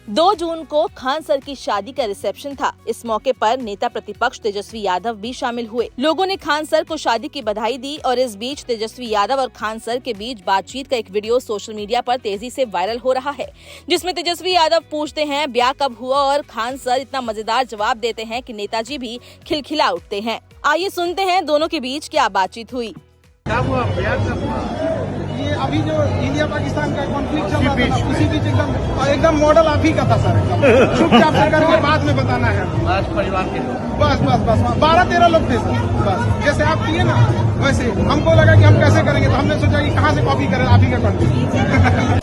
2 जून को खान सर की शादी का रिसेप्शन था। इस मौके पर नेता प्रतिपक्ष तेजस्वी यादव भी शामिल हुए। लोगों ने खान सर को शादी की बधाई दी और इस बीच तेजस्वी यादव और खान सर के बीच बातचीत का एक वीडियो सोशल मीडिया पर तेजी से वायरल हो रहा है, जिसमें तेजस्वी यादव पूछते हैं ब्याह कब हुआ और खान सर इतना मजेदार जवाब देते हैं कि नेताजी भी खिलखिला उठते हैं। आइए सुनते हैं दोनों के बीच क्या बातचीत हुई। ये अभी जो इंडिया पाकिस्तान का कॉन्फ्लिक्ट चल रहा था, उसी बीच एकदम मॉडल आप ही का था सर। एकदम चुपचाप से करके बाद में बताना है। बस परिवार के लोग बस 12-13 लोग थे सर। बस जैसे आप किए ना, वैसे हमको लगा कि हम कैसे करेंगे, तो हमने सोचा कि कहाँ से कॉपी करें आप ही का कॉन्फ्लिक्ट।